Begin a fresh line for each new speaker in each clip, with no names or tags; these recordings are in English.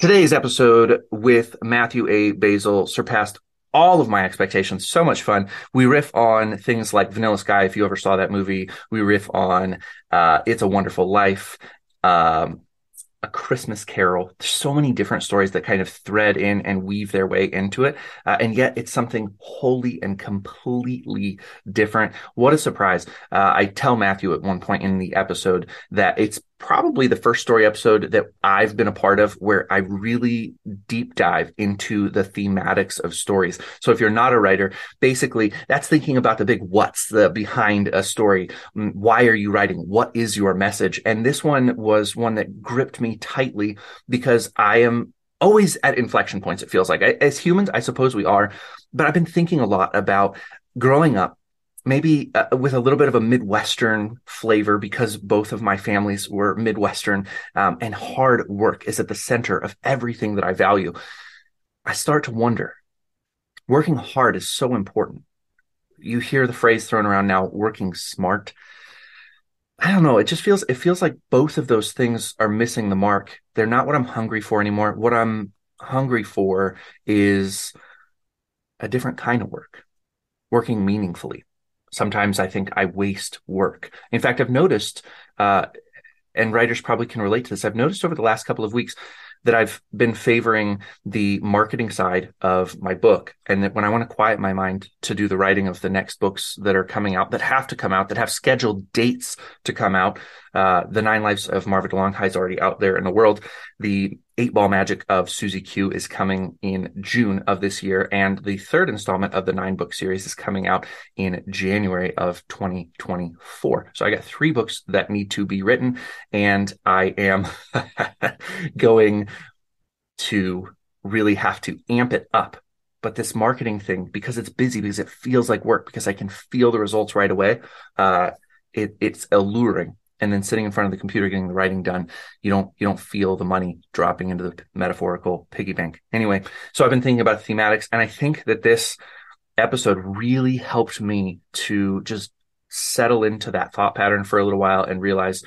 Today's episode with Matthew A. Basile surpassed all of my expectations. So much fun. We riff on things like Vanilla Sky, if you ever saw that movie. We riff on It's a Wonderful Life, um, A Christmas Carol. There's so many different stories that kind of thread in and weave their way into it. And yet it's something wholly and completely different. What a surprise. I tell Matthew at one point in the episode that it's probably the first story episode that I've been a part of where I really deep dive into the thematics of stories. So if you're not a writer, basically that's thinking about the big what's the behind a story. Why are you writing? What is your message? And this one was one that gripped me tightly because I am always at inflection points. It feels like as humans, I suppose we are, but I've been thinking a lot about growing up maybe with a little bit of a Midwestern flavor because both of my families were Midwestern, and hard work is at the center of everything that I value. I start to wonder, working hard is so important. You hear the phrase thrown around now, working smart. I don't know. It feels like both of those things are missing the mark. They're not what I'm hungry for anymore. What I'm hungry for is a different kind of work, working meaningfully. Sometimes I think I waste work. In fact, I've noticed, and writers probably can relate to this, I've noticed over the last couple of weeks that I've been favoring the marketing side of my book. And that when I want to quiet my mind to do the writing of the next books that are coming out, that have to come out, that have scheduled dates to come out, The Nine Lives of Marva DeLonghi is already out there in the world. The Eight Ball Magic of Susie Q is coming in June of this year. And the third installment of the 9-book series is coming out in January of 2024. So I got 3 books that need to be written, and I am going to really have to amp it up. But this marketing thing, because it's busy, because it feels like work, because I can feel the results right away, it's alluring. And then sitting in front of the computer getting the writing done, you don't feel the money dropping into the metaphorical piggy bank. Anyway, so I've been thinking about thematics, and I think that this episode really helped me to just settle into that thought pattern for a little while and realize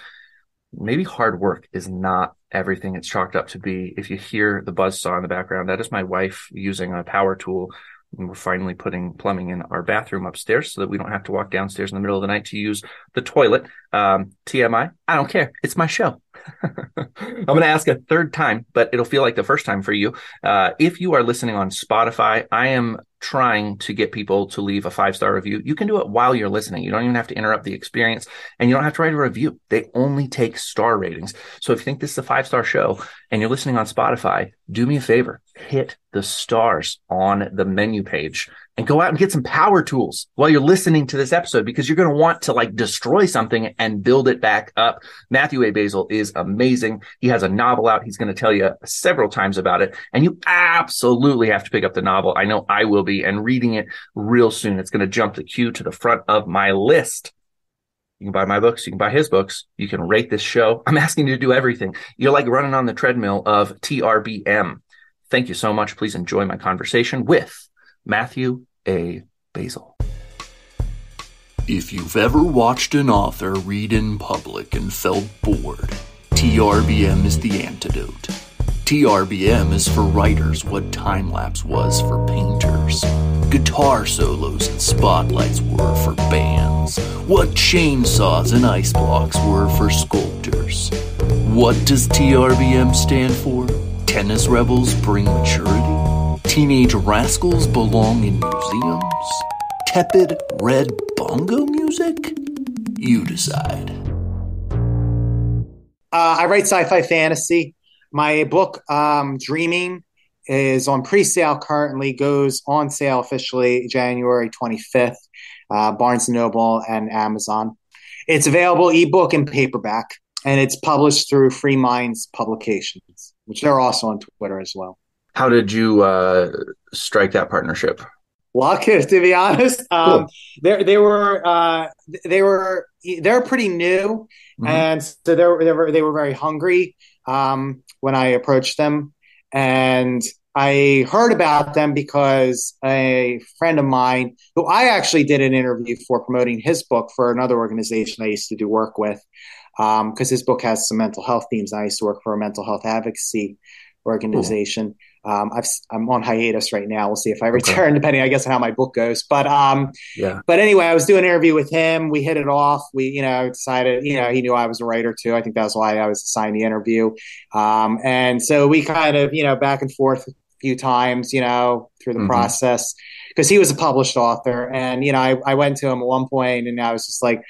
maybe hard work is not everything it's chalked up to be. If you hear the buzzsaw in the background, that is my wife using a power tool. And we're finally putting plumbing in our bathroom upstairs so that we don't have to walk downstairs in the middle of the night to use the toilet. TMI, I don't care. It's my show. I'm going to ask a third time, but it'll feel like the first time for you. If you are listening on Spotify, I am trying to get people to leave a 5-star review. You can do it while you're listening. You don't even have to interrupt the experience, and you don't have to write a review. They only take star ratings. So if you think this is a 5-star show and you're listening on Spotify, do me a favor, hit the stars on the menu page and go out and get some power tools while you're listening to this episode, because you're going to want to destroy something and build it back up. Matthew A. Basile is amazing. He has a novel out. He's going to tell you several times about it, and you absolutely have to pick up the novel. I know I will be, and reading it real soon. It's going to jump the queue to the front of my list. You can buy my books. You can buy his books. You can rate this show. I'm asking you to do everything. You're like running on the treadmill of TRBM. Thank you so much. Please enjoy my conversation with Matthew A. Basile.
If you've ever watched an author read in public and felt bored, TRBM is the antidote. TRBM is for writers what time-lapse was for painters, guitar solos and spotlights were for bands, what chainsaws and ice blocks were for sculptors. What does TRBM stand for? Tennis rebels bring maturity? Teenage rascals belong in museums? Tepid red bongo music? You decide.
I write sci-fi fantasy. My book, Dreaming, is on pre-sale currently, goes on sale officially January 25th, Barnes & Noble and Amazon. It's available ebook and paperback, and it's published through Free Minds Publications, which they're also on Twitter as well.
How did you strike that partnership?
Luck, to be honest.
Cool.
They were pretty new,
Mm-hmm.
and so they were very hungry when I approached them, and I heard about them because a friend of mine, who I actually did an interview for promoting his book for another organization I used to do work with, because his book has some mental health themes. I used to work for a mental health advocacy
Cool.
organization. I'm on hiatus right now. We'll see if I
Okay.
return, depending, I guess, on how my book goes.
Yeah.
But anyway, I was doing an interview with him. We hit it off. We, decided, he knew I was a writer too. I think that's why I was assigned the interview. And so we kind of, back and forth a few times, through the
Hmm.
process, because he was a published author. And, I went to him at one point and I was just like,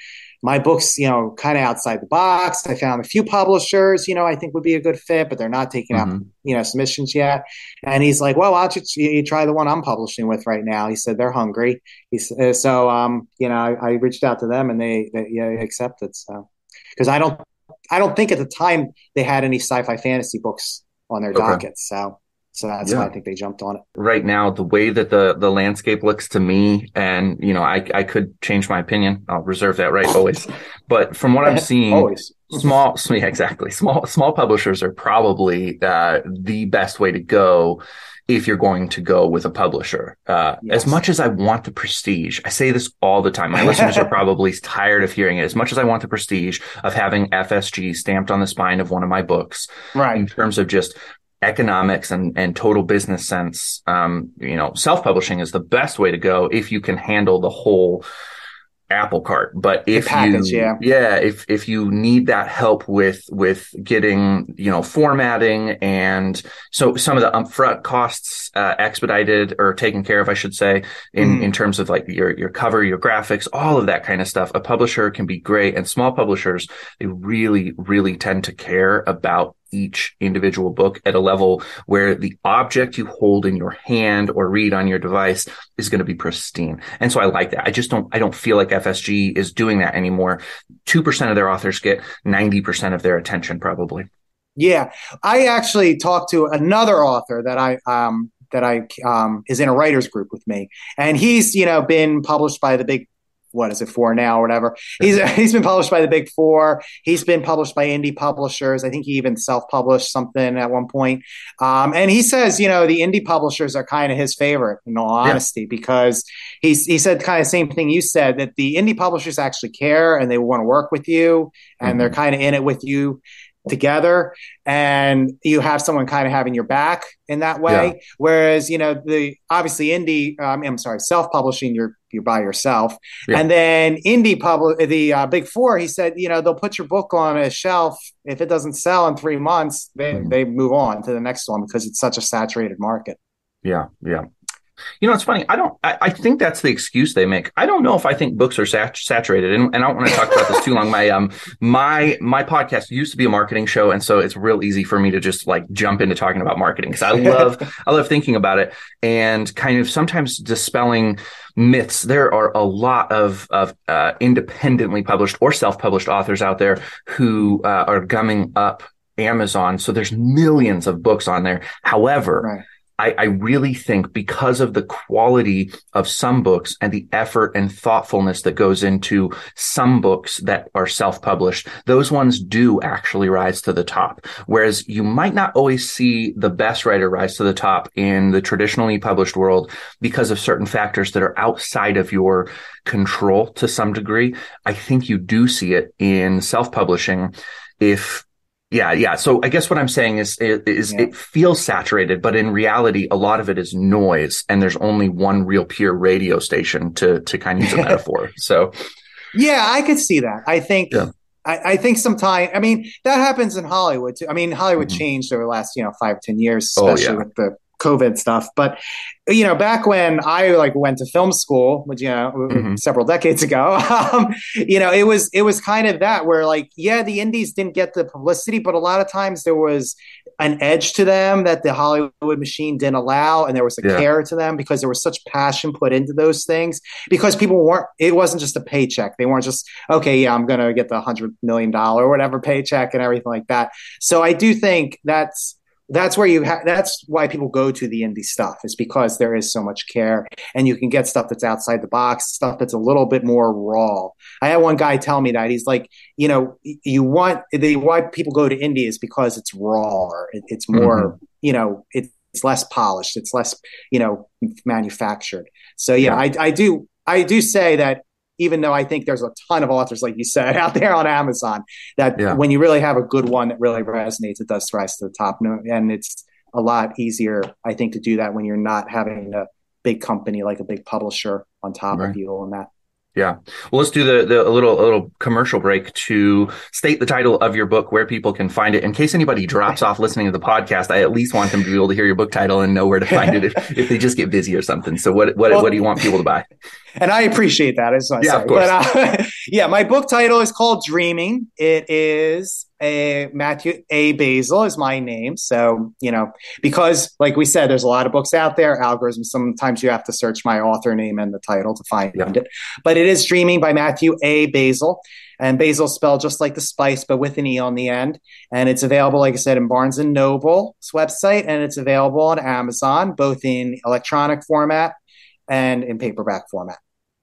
my book's, kind of outside the box. I found a few publishers, I think would be a good fit, but they're not taking out,
Hmm.
submissions yet. And he's like, well, why don't you try the one I'm publishing with right now? He said, they're hungry. I reached out to them and they accepted. So, because I don't think at the time they had any sci-fi fantasy books on their
Okay.
docket. So that's why I
Yeah.
think they jumped on it.
Right now, the way that the landscape looks to me, and I could change my opinion. I'll reserve that right always. But from what I'm seeing,
Always.
yeah, exactly. Small publishers are probably the best way to go if you're going to go with a publisher. As
Yes.
much as I want the prestige, I say this all the time. My listeners are probably tired of hearing it. As much as I want the prestige of having FSG stamped on the spine of one of my books,
Right.
in terms of just economics and total business sense, self-publishing is the best way to go if you can handle the whole apple cart. But
The
if
package,
you,
yeah.
yeah, if you need that help with getting, formatting, and so some of the upfront costs expedited or taken care of, I should say, in
Mhm.
terms of like your cover, your graphics, all of that kind of stuff, a publisher can be great. And small publishers, they really, really tend to care about each individual book at a level where the object you hold in your hand or read on your device is going to be pristine. And so I like that. I don't feel like FSG is doing that anymore. 2% of their authors get 90% of their attention, probably.
Yeah. I actually talked to another author that I is in a writers group with me, and he's been published by the big, what is it, four now or whatever.
Yeah.
He's been published by the big four. He's been published by indie publishers. I think he even self-published something at one point. And he says, the indie publishers are kind of his favorite, in all
Yeah.
honesty, because he said kind of the same thing you said, that the indie publishers actually care and they want to work with you and they're
Mm-hmm.
kind of in it with you together, and you have someone kind of having your back in that
Yeah.
way. Whereas, the obviously indie, I'm sorry, self-publishing, you're by yourself.
Yeah.
And then the big four, he said, they'll put your book on a shelf. If it doesn't sell in 3 months,
Mm-hmm.
they move on to the next one because it's such a saturated market.
Yeah. Yeah. It's funny. I think that's the excuse they make. I don't know if I think books are saturated, and I don't want to talk about this too long. My podcast used to be a marketing show. And so it's real easy for me to just like jump into talking about marketing because I love thinking about it and kind of sometimes dispelling myths. There are a lot of independently published or self-published authors out there who are gumming up Amazon. So there's millions of books on there. However,
Right.
I really think because of the quality of some books and the effort and thoughtfulness that goes into some books that are self-published, those ones do actually rise to the top. Whereas you might not always see the best writer rise to the top in the traditionally published world because of certain factors that are outside of your control to some degree. I think you do see it in self-publishing if yeah. So I guess what I'm saying is
Yeah.
it feels saturated, but in reality, a lot of it is noise, and there's only one real pure radio station to kind of use a metaphor. So
Yeah, I could see that.
yeah.
I think sometimes, I mean, that happens in Hollywood too. I mean, Hollywood
Mhm.
changed over the last, 5, 10 years,
Oh
especially
yeah.
with the COVID stuff. But, back when I like went to film school, which,
Hmm.
several decades ago, it was kind of that where like, yeah, the indies didn't get the publicity, but a lot of times there was an edge to them that the Hollywood machine didn't allow. And there was a
Yeah.
care to them because there was such passion put into those things, because it wasn't just a paycheck. They weren't just, okay, yeah, I'm going to get the $100 million or whatever paycheck and everything like that. So I do think that's where that's why people go to the indie stuff, is because there is so much care and you can get stuff that's outside the box, stuff that's a little bit more raw. I had one guy tell me that he's like, why people go to indie is because it's raw. It's more,
Hmm.
it's less polished. It's less, manufactured. So yeah,
Yeah.
I do say that, even though I think there's a ton of authors, like you said, out there on Amazon, that
Yeah.
when you really have a good one that really resonates, it does rise to the top. And it's a lot easier, I think, to do that when you're not having a big company like a big publisher on top of
Right.
you on that.
Yeah. Well, let's do a little commercial break to state the title of your book, where people can find it. In case anybody drops off listening to the podcast, I at least want them to be able to hear your book title and know where to find it if they just get busy or something. So what do you want people to buy?
And I appreciate that, I just want to
Yeah,
say.
of course.
But yeah, my book title is called Dreaming. It is Matthew A. Basile is my name. So, because like we said, there's a lot of books out there, algorithms. Sometimes you have to search my author name and the title to find
Yeah.
it. But it is Dreaming by Matthew A. Basile. And Basil spelled just like the spice, but with an E on the end. And it's available, like I said, in Barnes & Noble's website. And it's available on Amazon, both in electronic format and in paperback format.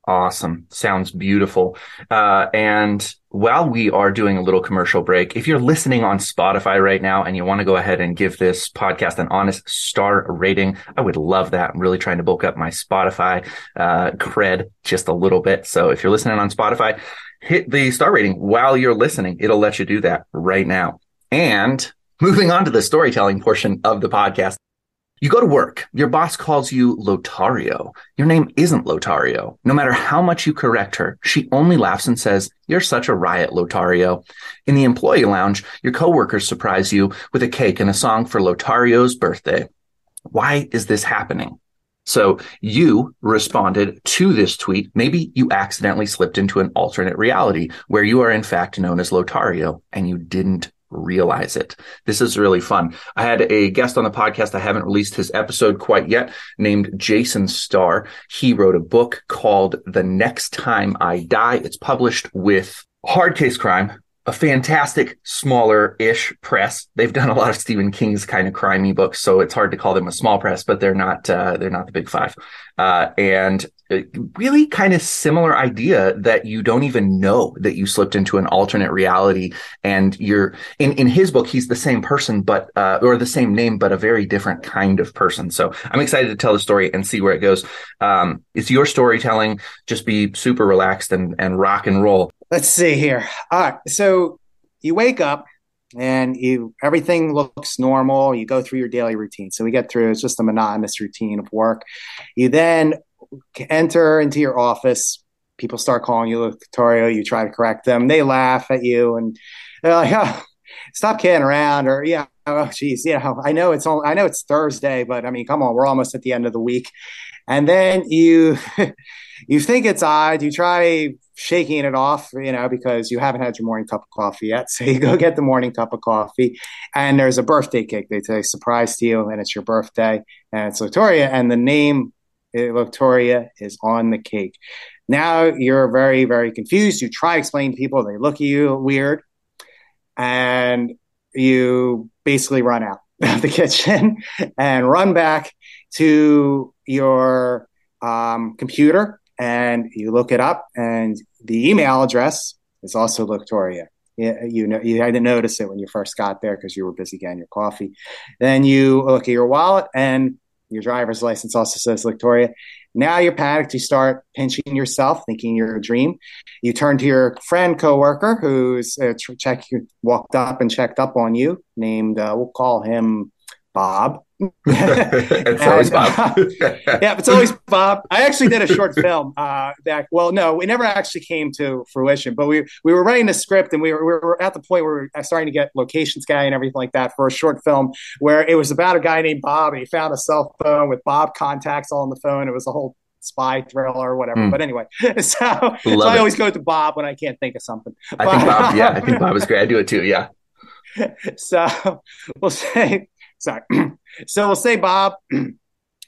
Awesome. Sounds beautiful. And while we are doing a little commercial break, if you're listening on Spotify right now and you want to go ahead and give this podcast an honest star rating, I would love that. I'm really trying to bulk up my Spotify cred just a little bit. So if you're listening on Spotify, hit the star rating while you're listening. It'll let you do that right now. And moving on to the storytelling portion of the podcast. You go to work. Your boss calls you Lotario. Your name isn't Lotario. No matter how much you correct her, she only laughs and says, "You're such a riot, Lotario." In the employee lounge, your coworkers surprise you with a cake and a song for Lotario's birthday. Why is this happening? So you responded to this tweet. Maybe you accidentally slipped into an alternate reality where you are in fact known as Lotario and you didn't realize it. This is really fun. I had a guest on the podcast. I haven't released his episode quite yet, named Jason Starr. He wrote a book called The Next Time I Die. It's published with Hard Case Crime, a fantastic smaller-ish press. They've done a lot of Stephen King's kind of crimey books, so it's hard to call them a small press, but they're not the big five. And really kind of similar idea that you don't even know that you slipped into an alternate reality, and you're in his book, he's the same person, but or the same name, but a very different kind of person. So I'm excited to tell the story and see where it goes. It's your storytelling. Just be super relaxed and rock and roll.
Let's see here. All right. So you wake up and everything looks normal. You go through your daily routine. So we get through, it's just a monotonous routine of work. You then enter into your office. People start calling you Lotario. You try to correct them. They laugh at you and they're like, "Oh, stop kidding around." Or, "Yeah, oh, geez, I know it's Thursday, but I mean, come on, we're almost at the end of the week." And then you think it's odd. You try shaking it off, because you haven't had your morning cup of coffee yet. So you go get the morning cup of coffee, and there's a birthday cake. They say surprise to you, and it's your birthday, and it's Lotaria, and the name Lotaria is on the cake. Now you're very, very confused. You try to explain to people. They look at you weird, and you basically run out of the kitchen and run back to your computer, and you look it up, and the email address is also Lotaria. You had to notice it when you first got there because you were busy getting your coffee. Then you look at your wallet, and your driver's license also says Lotaria. Now you're panicked. You start pinching yourself, thinking you're a dream. You turn to your friend, coworker, who's walked up and checked up on you, named, we'll call him Bob.
It's always Bob.
Yeah, it's always Bob. I actually did a short film it never actually came to fruition, but we were writing a script, and we were at the point where we were starting to get locations guy and everything like that for a short film where it was about a guy named Bob, and he found a cell phone with Bob contacts all on the phone. It was a whole spy thriller or whatever. But anyway, so I always go to Bob when I can't think of something.
I think Bob is great. I do it too. Yeah.
So we'll say, sorry. So we'll say Bob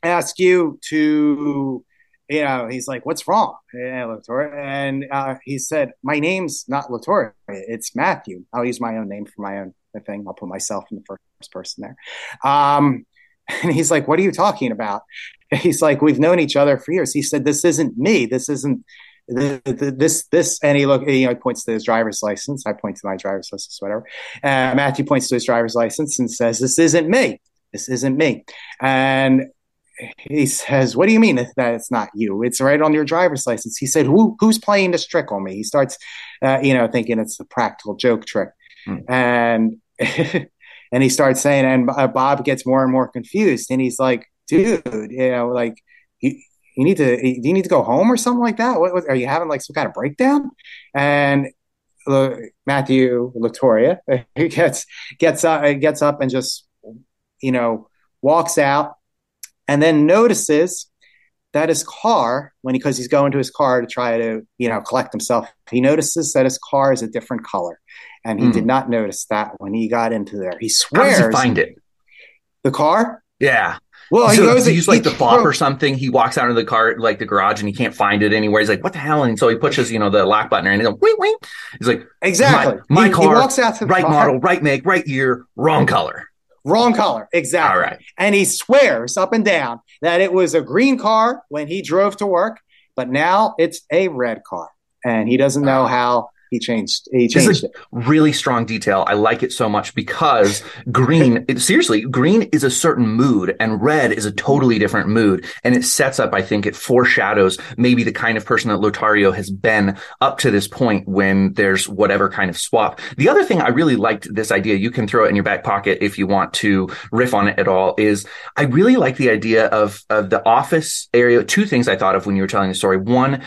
ask you to, he's like, "What's wrong?" And he said, "My name's not Lotario. It's Matthew. I'll use my own name for my own thing. I'll put myself in the first person there." And he's like, "What are you talking about?" He's like, "We've known each other for years." He said, "This isn't me. This isn't this." And he points to his driver's license. I point to my driver's license, whatever. Matthew points to his driver's license and says, "This isn't me. This isn't me." And he says, "What do you mean that it's not you? It's right on your driver's license." He said, who's playing this trick on me?" He starts, thinking it's a practical joke trick. And And he starts saying, and Bob gets more and more confused, and he's like, dude, like you, do you need to go home or something like that? What are you having, like some kind of breakdown? And Matthew Latoria he gets up and just walks out, and then notices that his car, because he's going to his car to try to collect himself, he notices that his car is a different color, and he did not notice that when he got into there. He
How does he
swears
find it?
the car.
Yeah.
Well, he
So
goes.
does he use like the fob or something? He walks out of the car, like the garage, and he can't find it anywhere. He's like, "What the hell?" And so he pushes, the lock button, and he goes, "Wait, wait." He's like,
Exactly.
My car,
he walks out to the
right
car.
model, right make, right year, wrong color."
Wrong color. Exactly.
All right.
And he swears up and down that it was a green car when he drove to work, but now it's a red car. And he doesn't know how he changed it.
Really strong detail. I like it so much because green is a certain mood, and red is a totally different mood. And it sets up, I think it foreshadows maybe the kind of person that Lothario has been up to this point when there's whatever kind of swap. The other thing I really liked this idea, you can throw it in your back pocket if you want to riff on it at all, is I really like the idea of the office area. Two things I thought of when you were telling the story. One,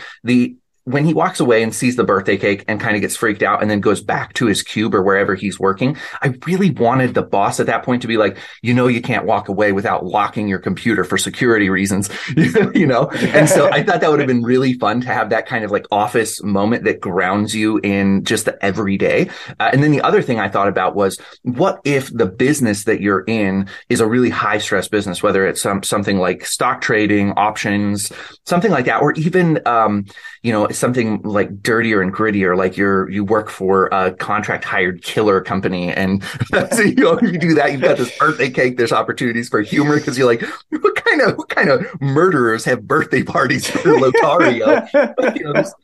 when he walks away and sees the birthday cake and kind of gets freaked out and then goes back to his cube or wherever he's working, I really wanted the boss at that point to be like, you can't walk away without locking your computer for security reasons, And so I thought that would have been really fun to have that kind of like office moment that grounds you in just the everyday. And then the other thing I thought about was, what if the business that you're in is a really high stress business, whether it's something like stock trading, options, something like that, or even, something like dirtier and grittier, like you work for a contract hired killer company. And so, if you do that, you've got this birthday cake, there's opportunities for humor because you're like, what kind of murderers have birthday parties for Lothario? There's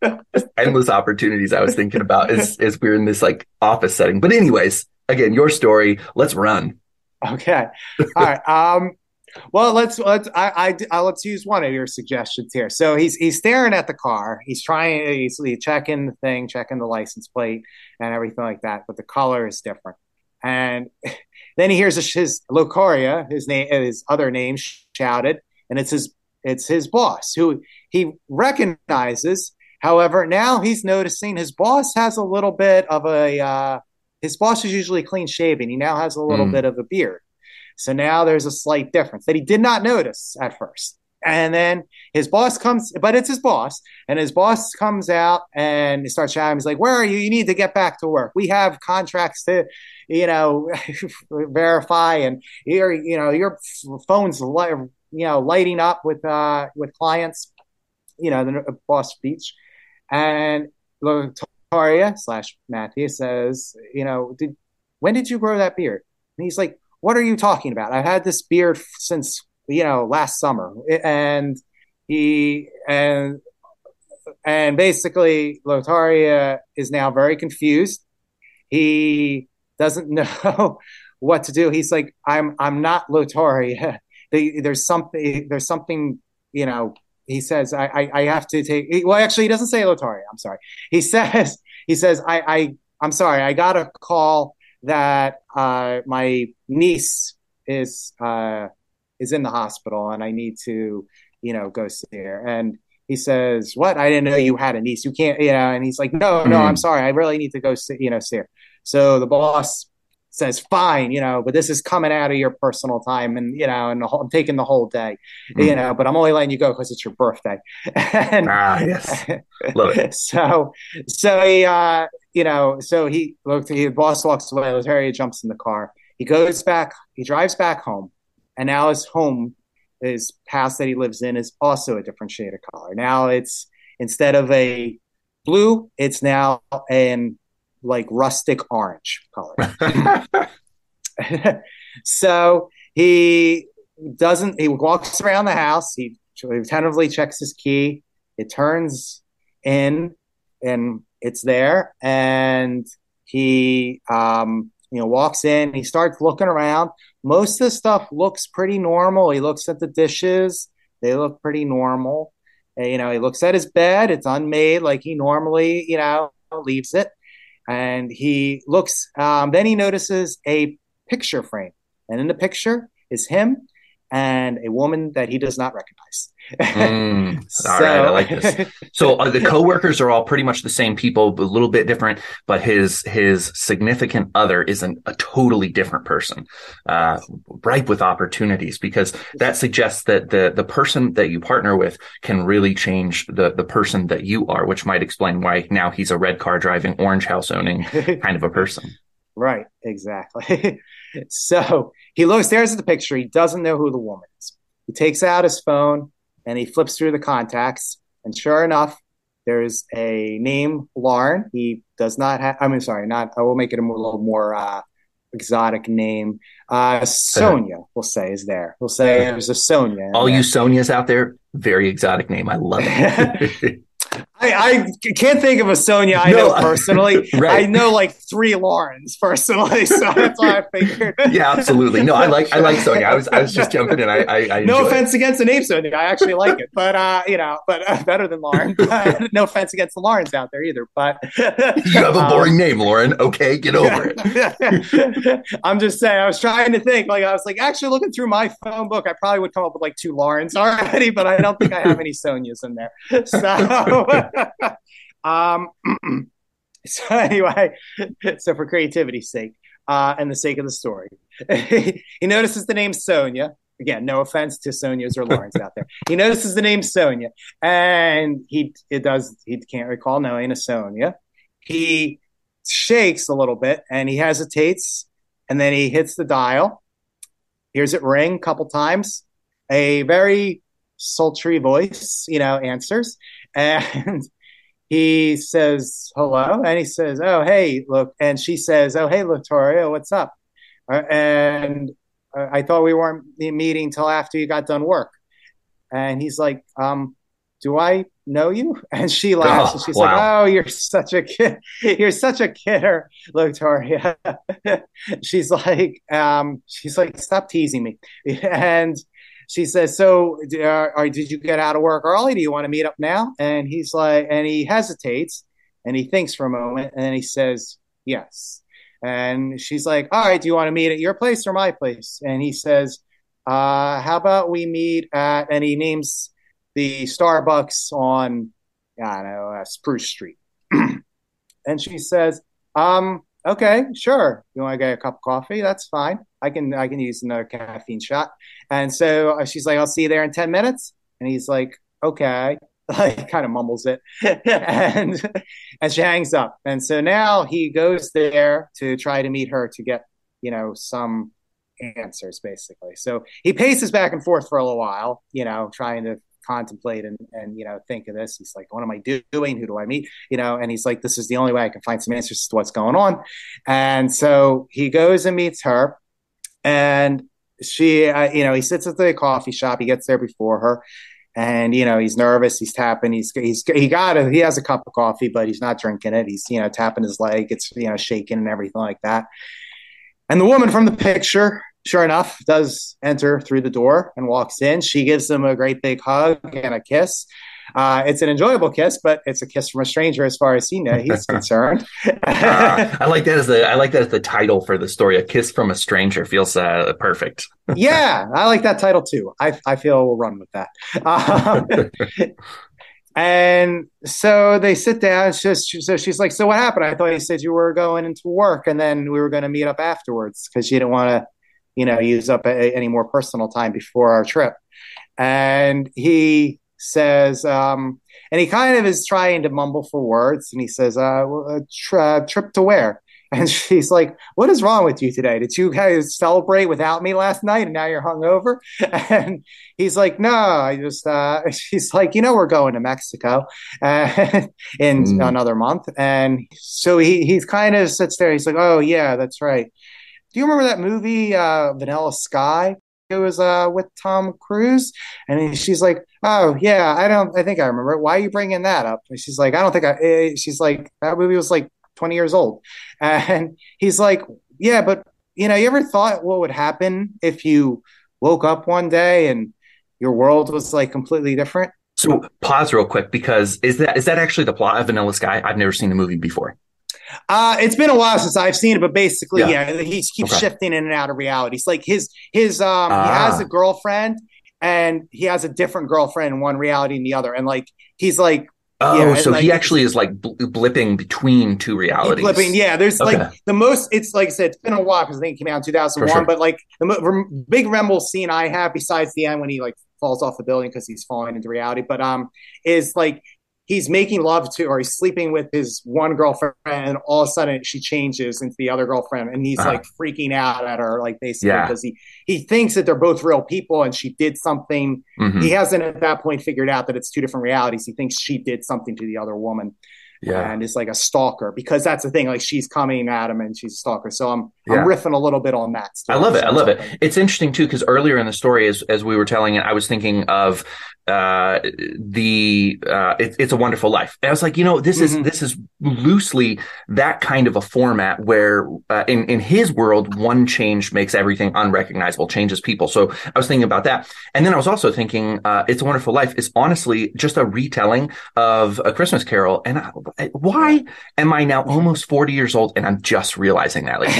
endless opportunities I was thinking about as we're in this like office setting. But anyways, again, your story, let's run.
Okay. All right. Well, let's use one of your suggestions here. So he's staring at the car. He's checking the thing, checking the license plate and everything like that, but the color is different. And then he hears his Locaria, his other name shouted, and it's his boss, who he recognizes. However, now he's noticing his boss has a little bit of his boss is usually clean shaven. He now has a little bit of a beard. So now there's a slight difference that he did not notice at first. And then his boss comes, but it's his boss. And his boss comes out and starts shouting. He's like, "Where are you? You need to get back to work. We have contracts to, verify. And your phone's, lighting up with clients." The boss speech. And Lotharia / Matthew says, "When did you grow that beard?" And he's like, "What are you talking about? I've had this beard since, last summer." And basically Lotharia is now very confused. He doesn't know what to do. He's like, I'm not Lotharia. There's something, he says, I have to take, well, actually he doesn't say Lotharia. I'm sorry. He says, I'm sorry. I got a call that my niece is in the hospital and I need to, go see her. And he says, "What? I didn't know you had a niece. You can't, And he's like, no, I'm sorry. I really need to go see her." So the boss says, "Fine, but this is coming out of your personal time, and I'm taking the whole day, but I'm only letting you go because it's your birthday." And
yes, love it.
So he, the boss walks away. Lothario jumps in the car. He drives back home, and now his house that he lives in is also a different shade of color. Now it's, instead of a blue, it's now an like rustic orange color. So he walks around the house. He tentatively checks his key. It turns in and it's there. And he, walks in, he starts looking around. Most of the stuff looks pretty normal. He looks at the dishes. They look pretty normal. He looks at his bed. It's unmade like he normally, leaves it. And he looks, then he notices a picture frame. And in the picture is him and a woman that he does not recognize.
All right, I
So,
like this. So the coworkers are all pretty much the same people, but a little bit different. But his significant other is a totally different person, ripe with opportunities, because that suggests that the person that you partner with can really change the person that you are, which might explain why now he's a red car driving, orange house owning kind of a person.
right, exactly. So he looks, stares at the picture. He doesn't know who the woman is. He takes out his phone and he flips through the contacts. And sure enough, there's a name, Lauren. He does not have, I mean, sorry, not, I will make it a little more exotic name. Sonia, we'll say, is there. We'll say there's a Sonia in
All you
there.
Sonias out there, very exotic name. I love it.
I can't think of a Sonia I
No,
know personally.
right.
I know like 3 Laurens personally, so that's why I figured.
Yeah, absolutely. No, I like Sonia. I was just jumping in. I
No
enjoy it.
offense against the name Sonia, I actually like it, but better than Lauren. But no offense against the Laurens out there either. But
You have a boring name, Lauren. Okay, get over
it. I'm just saying. I was trying to think. Like I was like, actually looking through my phone book, I probably would come up with like 2 Laurens already, but I don't think I have any Sonias in there. So. um, so anyway, so for creativity's sake, and the sake of the story, he notices the name Sonia. Again, no offense to Sonias or Laurens out there. He notices the name Sonia, and he can't recall knowing a Sonia. He shakes a little bit, and he hesitates, and then he hits the dial. Hears it ring a couple times. A very sultry voice, answers, and he says hello, and he says, "Oh, hey, look," and she says, "Oh, hey, Latoria, what's up?" And I thought we weren't meeting till after you got done work. And he's like, "Do I know you?" And she laughs, and
it.
she's like,
Wow.
"Oh, you're such a kid. You're such a kidder, Latoria." She's like, "Stop teasing me." And she says, "So, did you get out of work early? Do you want to meet up now?" And he's like, and he hesitates and he thinks for a moment and he says, "Yes." And she's like, "All right, do you want to meet at your place or my place?" And he says, "How about we meet at," and he names the Starbucks on, I don't know, Spruce Street. And she says, "Okay, sure. You want to get a cup of coffee? That's fine. I can use another caffeine shot." And so she's like, "I'll see you there in 10 minutes." And he's like, "Okay." Like kind of mumbles it. And she hangs up. And so now he goes there to try to meet her to get, some answers basically. So he paces back and forth for a little while, trying to contemplate and think of this. He's like, what am I doing? Who do I meet? And he's like, this is the only way I can find some answers to what's going on. And so he goes and meets her, and she, he sits at the coffee shop. He gets there before her, and he's nervous. He's tapping. He has a cup of coffee, but he's not drinking it. He's tapping his leg. It's shaking and everything like that. And the woman from the picture, sure enough, does enter through the door and walks in. She gives him a great big hug and a kiss. It's an enjoyable kiss, but it's a kiss from a stranger as far as he's concerned.
I like that as the title for the story. A kiss from a stranger feels perfect.
Yeah, I like that title too. I feel we'll run with that. And so they sit down. So she's like, "So what happened? I thought you said you were going into work, and then we were going to meet up afterwards because you didn't want to, use up any more personal time before our trip." And he says, and he kind of is trying to mumble for words, and he says, "Trip to where?" And she's like, "What is wrong with you today? Did you guys celebrate without me last night and now you're hungover?" And he's like, "No, I just," she's like, "We're going to Mexico in another month." And so he's kind of sits there. He's like, "Oh, yeah, that's right. Do you remember that movie, Vanilla Sky? It was with Tom Cruise." And she's like, "Oh, yeah, I think I remember it. Why are you bringing that up?" And she's like, "I don't think she's like, "That movie was like 20 years old." And he's like, "Yeah, but you ever thought what would happen if you woke up one day and your world was like completely different?"
So pause real quick, because is that actually the plot of Vanilla Sky? I've never seen the movie before.
It's been a while since I've seen it, but basically,
Yeah.
yeah, he keeps
Okay.
shifting in and out of realities. Like he has a
Ah.
girlfriend, and he has a different girlfriend in one reality and the other, and like he's like, yeah,
Oh,
and
so
like
he actually is like blipping between two
he blipping.
realities.
Yeah, there's like
Okay,
the most. It's like I said, it's been a while because I think it came out in
for
2001.
sure.
But like the big memorable scene I have, besides the end when he like falls off the building because he's falling into reality, but is like he's making love to, or he's sleeping with his one girlfriend, and all of a sudden she changes into the other girlfriend, and he's
Uh,
like freaking out at her, like basically
yeah.
because he thinks that they're both real people, and she did something. He
Hmm.
hasn't at that point figured out that it's two different realities. He thinks she did something to the other woman,
Yeah.
and is like a stalker, because that's the thing. Like she's coming at him, and she's a stalker. So I'm
Yeah.
riffing a little bit on that
I
story.
love it.
So
I
I was
love it.
hoping.
It's interesting too, because earlier in the story, as we were telling it, I was thinking of it's a Wonderful Life. And I was like,
Mm-hmm.
this is loosely that kind of a format where in his world, one change makes everything unrecognizable, changes people. So I was thinking about that, and then I was also thinking, It's a Wonderful Life is honestly just a retelling of A Christmas Carol. And
Yeah.
why am I now almost 40 years old and I'm just realizing that? Like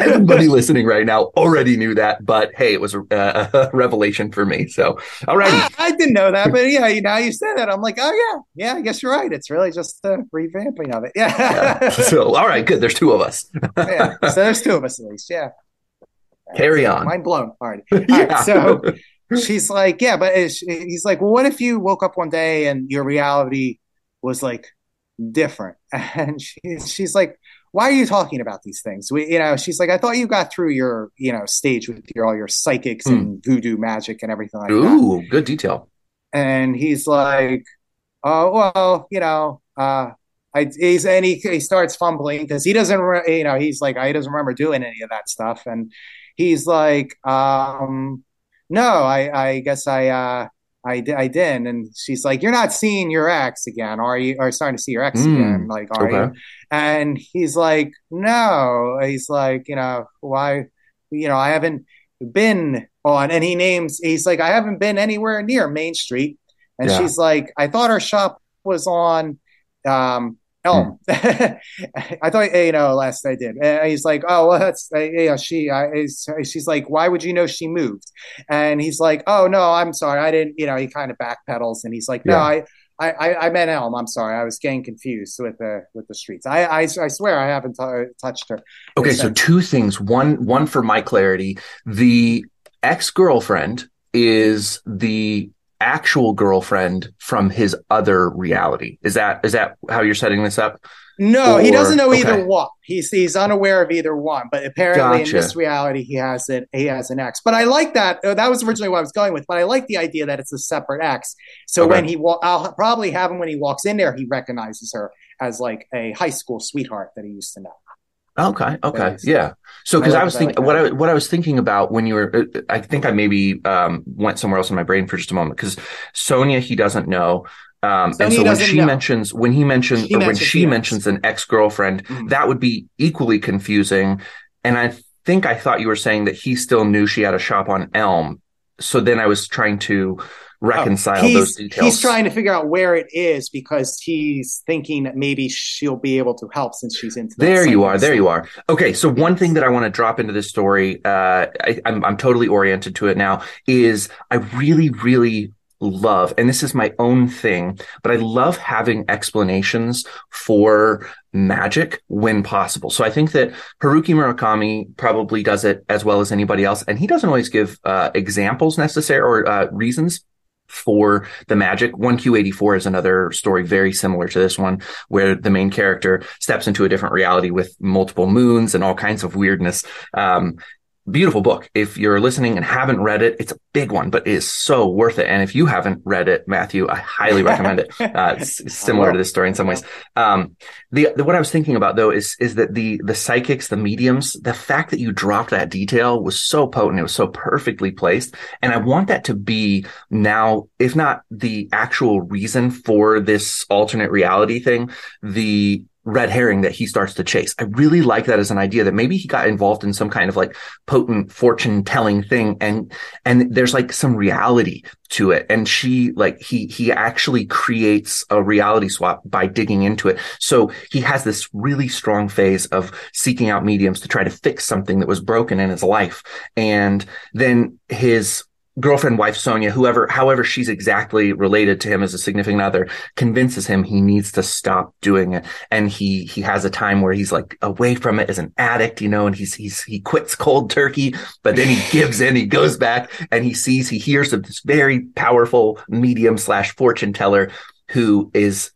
everybody listening right now already knew that, but hey, it was a revelation for me. So, alrighty.
I didn't know that, but yeah, now you said that, I'm like, oh yeah, I guess you're right. It's really just a revamping of it.
Yeah.
Yeah,
So, all right, good. There's two of us.
yeah. So there's two of us at least. Yeah,
Carry on.
mind blown. All right.
Yeah.
So she's like, yeah, but he's like, well, what if you woke up one day and your reality was like different? And she's like, why are you talking about these things? She's like, I thought you got through your, stage with all your psychics
Hmm.
and voodoo magic and everything like that.
Ooh, good detail.
And he's like, oh, well, he starts fumbling because he doesn't, he's like, he doesn't remember doing any of that stuff. And he's like, no, I guess I didn't. And she's like, you're not seeing your ex again, are you? Or starting to see your ex again?
Hmm.
Like, are you?
Okay.
And he's like, no. He's like, why? I haven't been on. And he's like, I haven't been anywhere near Main Street. And
Yeah.
she's like, I thought her shop was on
Hmm.
Elm. I thought, last I did. And he's like, oh, well, that's, she's like, why would you know she moved? And he's like, oh, no, I'm sorry. I didn't, he kind of backpedals, and he's like, no,
Yeah.
I meant Elm. I'm sorry. I was getting confused with the streets. I swear I haven't touched her
Okay, so
since.
two things. One for my clarity. The ex-girlfriend is the actual girlfriend from his other reality. Is that how you're setting this up?
No, he doesn't
Or
know either
okay,
one. He's unaware of either one. But apparently, in this
gotcha.
reality, he has it. He has an X. But I like that. That was originally what I was going with. But I like the idea that it's a separate X. So
Okay.
when I'll probably have him when he walks in there, he recognizes her as like a high school sweetheart that he used to know.
Okay.
That
Okay.
is,
Yeah. So,
I
because I
like
was
I like
thinking
that idea.
what I was thinking about when you were, I think I maybe went somewhere else in my brain for just a moment because Sonia he doesn't know, and so
Sony doesn't know.
when
Mentions
she
the X.
mentions an ex girlfriend,
Mhm.
that would be equally confusing. And I think I thought you were saying that he still knew she had a shop on Elm. So then I was trying to
Oh,
reconcile those
he's
details.
trying to figure out where it is because he's thinking that maybe she'll be able to help since she's into that
There you are.
psychic
There you
stuff.
are. Okay, so one thing that I want to drop into this story, I'm totally oriented to it now, is I really, really love, and this is my own thing, but I love having explanations for magic when possible. So I think that Haruki Murakami probably does it as well as anybody else, and he doesn't always give examples necessary or reasons for the magic. 1Q84 is another story very similar to this one, where the main character steps into a different reality with multiple moons and all kinds of weirdness. Beautiful book. If you're listening and haven't read it, it's a big one, but it is so worth it. And if you haven't read it, Matthew, I highly recommend it. It's
I
similar to
will.
this story in
I
some ways.
will.
The what I was thinking about though is that the psychics, the mediums, the fact that you dropped that detail was so potent. It was so perfectly placed, and I want that to be now, if not the actual reason for this alternate reality thing, the red herring that he starts to chase. I really like that as an idea, that maybe he got involved in some kind of like potent fortune telling thing, and there's like some reality to it. And she like he actually creates a reality swap by digging into it. So he has this really strong phase of seeking out mediums to try to fix something that was broken in his life. And then his girlfriend, wife Sonia, however she's exactly related to him as a significant other, convinces him he needs to stop doing it. And he has a time where he's like away from it as an addict, and he quits cold turkey, but then he gives in, he goes back, and he hears of this very powerful medium / fortune teller who is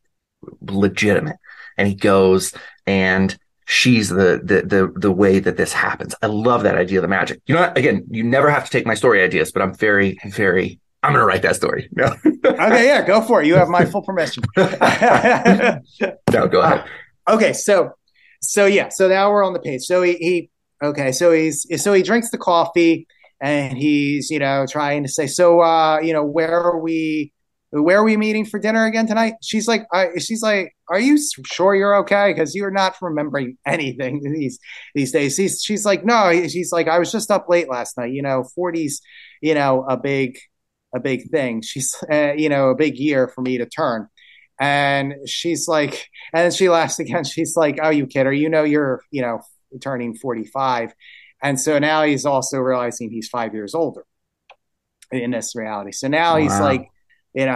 legitimate. And he goes, and she's the way that this happens. I love that idea of the magic. You know what? Again, you never have to take my story ideas, but I'm very, very, I'm going to write that story. No.
Okay, yeah, go for it. You have my full permission.
No, go ahead.
Okay, so now we're on the page. So he drinks the coffee, and he's trying to say, so where are we meeting for dinner again tonight? She's like, are you sure you're okay? Because you're not remembering anything these days. She's like, no. She's like, I was just up late last night. 40's, a big thing. She's, a big year for me to turn. And she's like, and then she laughs again. She's like, oh, you kid her. You're, turning 45. And so now he's also realizing he's 5 years older in this reality. So now he's like,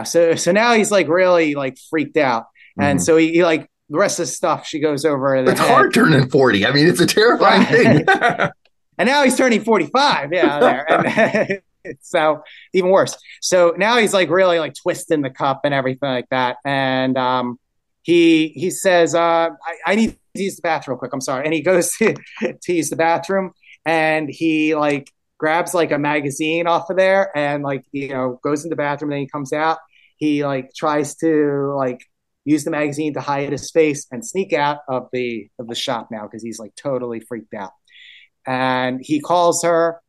so now he's like really like freaked out. And so he like the rest of the stuff she goes over.
It's hard turning 40. I mean, it's a terrifying thing.
And now he's turning 45. Yeah. There. And so even worse. So now he's like really like twisting the cup and everything like that. And he says, I need to use the bathroom real quick. I'm sorry. And he goes to use the bathroom, and he like grabs like a magazine off of there and like, goes in the bathroom. And then he comes out. He like tries to like use the magazine to hide his face and sneak out of the shop now, because he's like totally freaked out. And he calls her.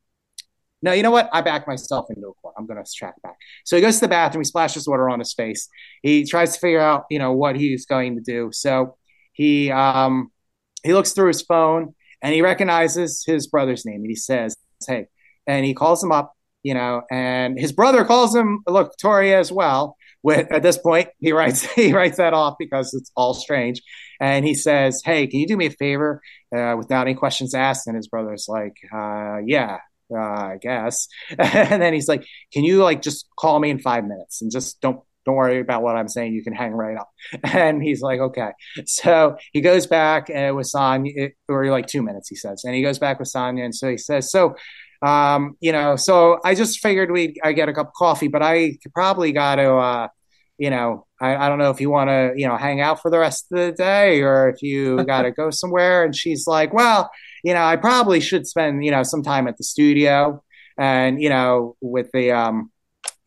No, you know what? I back myself into a corner. I'm going to track back. So he goes to the bathroom. He splashes water on his face. He tries to figure out, what he's going to do. So he looks through his phone, and he recognizes his brother's name. And he says, hey, and he calls him up, and his brother calls him Victoria as well. At this point, he writes that off because it's all strange. And he says, hey, can you do me a favor without any questions asked? And his brother's like, yeah. I guess. And then he's like, can you like just call me in 5 minutes and just don't worry about what I'm saying. You can hang right up. And he's like, okay. So he goes back with Sonya, or like 2 minutes, he says, and he goes back with Sonya. And so he says, so I just figured I get a cup of coffee, but I probably got to, I don't know if you want to, hang out for the rest of the day, or if you got to go somewhere. And she's like, well, I probably should spend, some time at the studio, and, with the,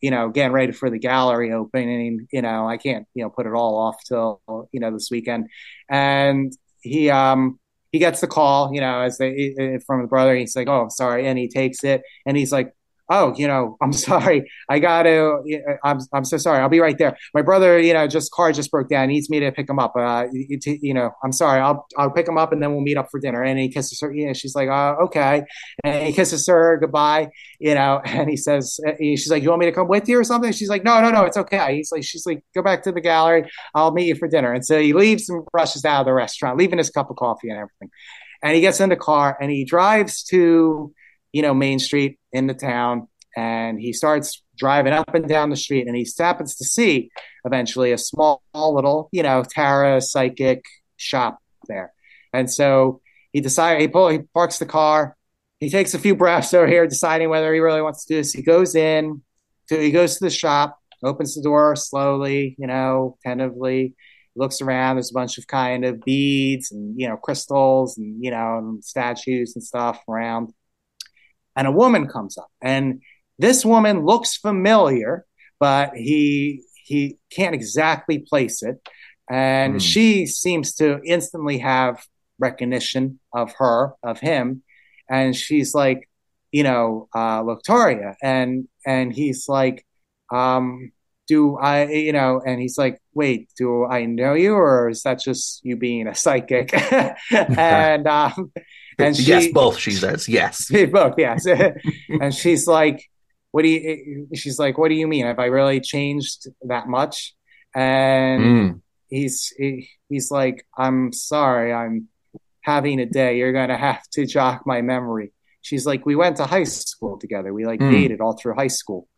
getting ready for the gallery opening, I can't, put it all off till, this weekend. And he gets the call, from the brother. He's like, oh, I'm sorry. And he takes it, and he's like, oh, I'm sorry. I'm so sorry. I'll be right there. My brother, car just broke down. He needs me to pick him up. I'm sorry. I'll pick him up, and then we'll meet up for dinner. And he kisses her. She's like, okay. And he kisses her goodbye, and he says, she's like, you want me to come with you or something? She's like, no, it's okay. She's like, go back to the gallery. I'll meet you for dinner. And so he leaves and rushes out of the restaurant, leaving his cup of coffee and everything. And he gets in the car, and he drives to, Main Street in the town, and he starts driving up and down the street, and he happens to see eventually a small little, Tara psychic shop there. And so he parks the car. He takes a few breaths over here, deciding whether he really wants to do this. He goes to the shop, opens the door slowly, tentatively, looks around. There's a bunch of kind of beads and, crystals and, and statues and stuff around. And a woman comes up, and this woman looks familiar, but he can't exactly place it. And she seems to instantly have recognition of him. And she's like, Victoria. And he's like, do I, and he's like, wait, do I know you, or is that just you being a psychic? and and
Yes,
she,
both, she says. Yes.
both, yes. And she's like, what do you? She's like, what do you mean? Have I really changed that much? And
Mm.
he's like, I'm sorry, I'm having a day. You're gonna have to jog my memory. She's like, we went to high school together. We like
Mm.
dated all through high school.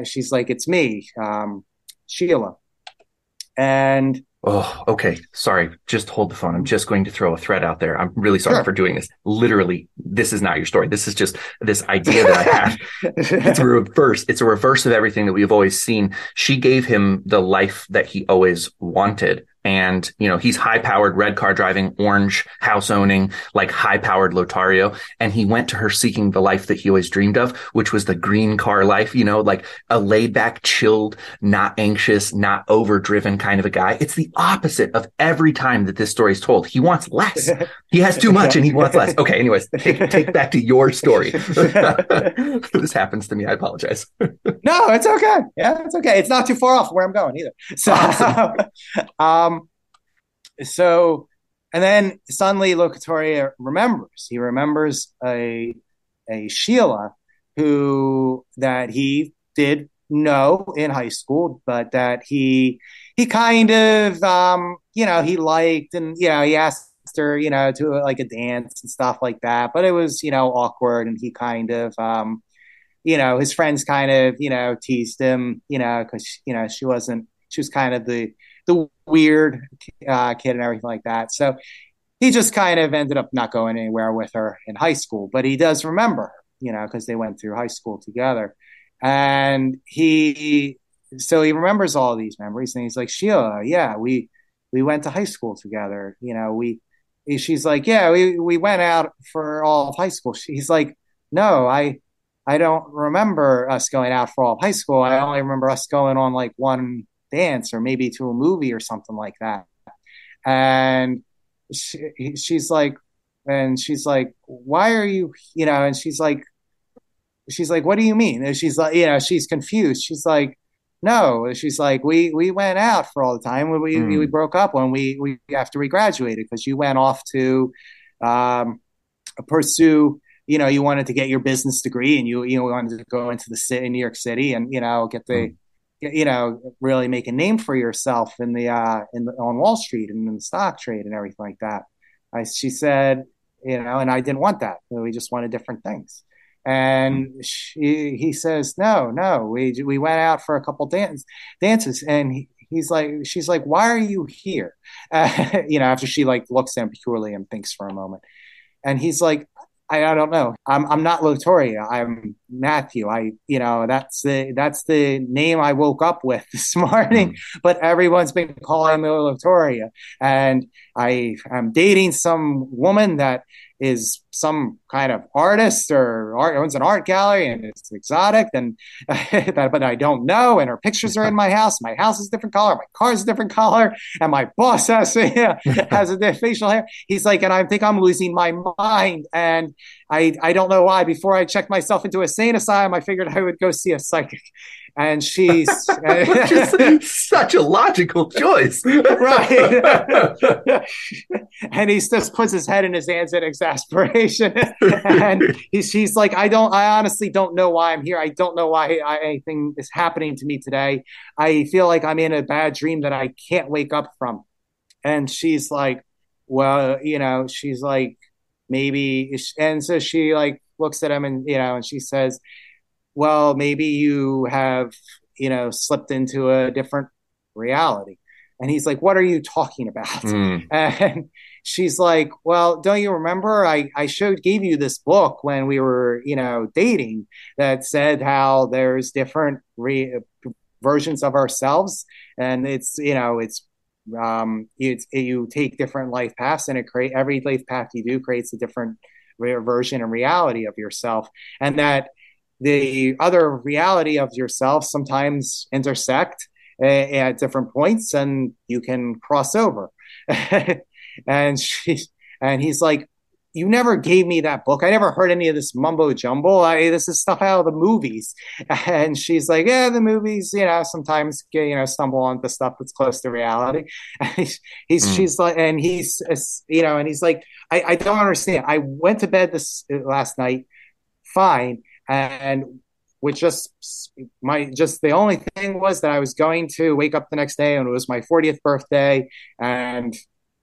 She's like, it's me, Sheila. And
Oh, okay. Sorry. Just hold the phone. I'm just going to throw a thread out there. I'm really sorry for
sure.
doing this. Literally, this is not your story. This is just this idea that I had. It's a reverse. It's a reverse of everything that we've always seen. She gave him the life that he always wanted. And, he's high powered red car driving, orange house owning, like high powered Lotario. And he went to her seeking the life that he always dreamed of, which was the green car life, like a laid back, chilled, not anxious, not overdriven kind of a guy. It's the opposite of every time that this story is told. He wants less. He has too much and he wants less. Okay. Anyways, take back to your story. This happens to me. I apologize.
No, it's okay. Yeah, it's okay. It's not too far off where I'm going either. So,
Awesome.
um, so, and then suddenly Locatoria remembers. He remembers a Sheila who that he did know in high school, but that he kind of he liked, and he asked her to like a dance and stuff like that, but it was awkward, and he kind of his friends kind of, teased him, because, she was kind of the weird kid and everything like that. So he just kind of ended up not going anywhere with her in high school, but he does remember her, because they went through high school together. And so he remembers all of these memories, and he's like, Sheila, yeah, we went to high school together. She's like, yeah, we went out for all of high school. He's like, no, I don't remember us going out for all of high school. I only remember us going on like one dance or maybe to a movie or something like that. And she's like, why are you, and she's like, what do you mean? And she's like, she's confused. She's like, no, she's like, we went out for all the time. We
Mm.
broke up when we after we graduated, because you went off to um, pursue, you wanted to get your business degree, and you wanted to go into the city, New York City, and get the,
Mm.
really make a name for yourself on Wall Street and in the stock trade and everything like that. She said, and I didn't want that. We just wanted different things.
Mm.
And he says, no, we went out for a couple dances, and he's like, she's like, why are you here? After she like looks at him peculiarly and thinks for a moment, and he's like, I don't know. I'm not Lotoria. I'm Matthew. That's the name I woke up with this morning,
Mm.
but everyone's been calling me Lotoria. And I'm dating some woman that is some kind of artist or owns an art gallery, and it's exotic, and but I don't know. And her pictures are in my house. My house is a different color. My car is a different color, and my boss has a facial hair. He's like, and I think I'm losing my mind, and I don't know why. Before I checked myself into a sane asylum, I figured I would go see a psychic. And she's
Which is such a logical choice.
right. And he just puts his head in his hands in exasperation. And she's like, I honestly don't know why I'm here. I don't know why anything is happening to me today. I feel like I'm in a bad dream that I can't wake up from. And she's like, well, she's like, maybe. And so she like looks at him, and and she says, well, maybe you have slipped into a different reality. And he's like, what are you talking about?
Mm.
And she's like, well, don't you remember I gave you this book when we were dating, that said how there's different versions of ourselves, and you take different life paths, and every life path you do creates a different version and reality of yourself, and that the other reality of yourself sometimes intersect at different points, and you can cross over. and she's and he's like, you never gave me that book. I never heard any of this mumbo jumbo. This is stuff out of the movies. And she's like, yeah, the movies, sometimes, stumble onto stuff that's close to reality. And
Mm.
she's like, and and he's like, I don't understand. I went to bed this last night, fine. And with just the only thing was that I was going to wake up the next day and it was my 40th birthday. And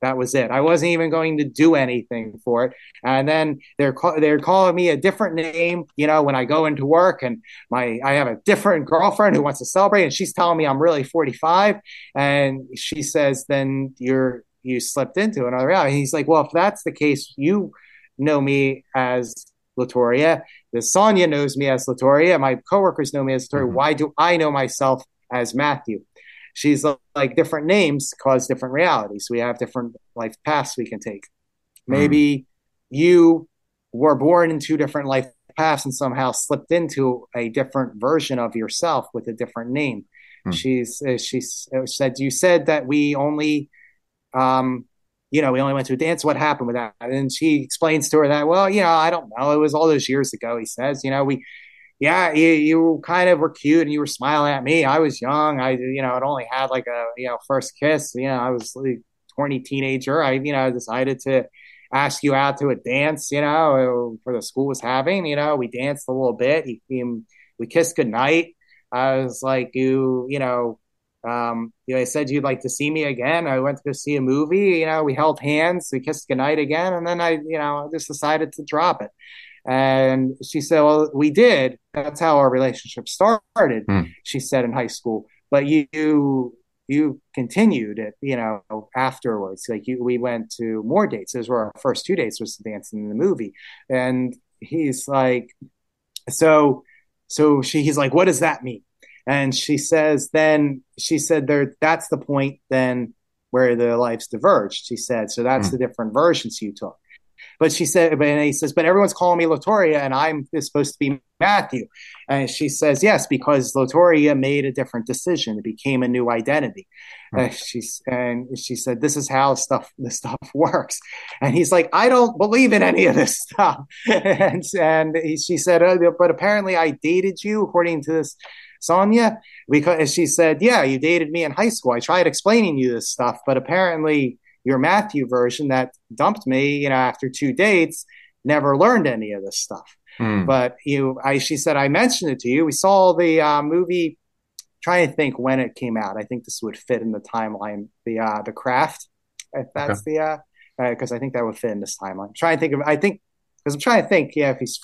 that was it. I wasn't even going to do anything for it. And then they're calling me a different name, when I go into work, and I have a different girlfriend who wants to celebrate, and she's telling me I'm really 45, and she says, "Then you slipped into another reality." And he's like, "Well, if that's the case, you know me as Latoria. The Sonia knows me as Latoria. My coworkers know me as Latoria.
Mm-hmm.
Why do I know myself as Matthew?" She's like, different names cause different realities. We have different life paths we can take.
Mm.
Maybe you were born in two different life paths and somehow slipped into a different version of yourself with a different name.
Mm.
She's said, you said that we only we only went to a dance. What happened with that? And she explains to her that, well, I don't know. It was all those years ago. He says, you kind of were cute and you were smiling at me. I was young. I'd only had like a, first kiss. I was like 20 teenager. I decided to ask you out to a dance, for the school was having, we danced a little bit. We kissed goodnight. I was like, I said you'd like to see me again. I went to go see a movie. We held hands. We kissed goodnight again, and then I just decided to drop it. And she said, "Well, we did. That's how our relationship started."
Mm.
She said in high school, but you continued it, afterwards. Like we went to more dates. Those were our first two dates, was dancing in the movie. And he's like, he's like, what does that mean? And she said there, that's the point then where the lives diverged. She said, so that's
Mm.
the different versions you took. But she said, and he says, but everyone's calling me Latoria and I'm supposed to be Matthew. And she says, yes, because Latoria made a different decision. It became a new identity.
Mm.
She said, this is how this stuff works. And he's like, I don't believe in any of this stuff. She said, but apparently I dated you, according to this Sonia, because she said, yeah, you dated me in high school. I tried explaining you this stuff, but apparently your Matthew version that dumped me, after two dates, never learned any of this stuff.
Mm.
But she said, I mentioned it to you. We saw the movie. Trying to think when it came out. I think this would fit in the timeline. The Craft. If
Okay.
that's because I think that would fit in this timeline. I'm trying to think. Yeah, if he's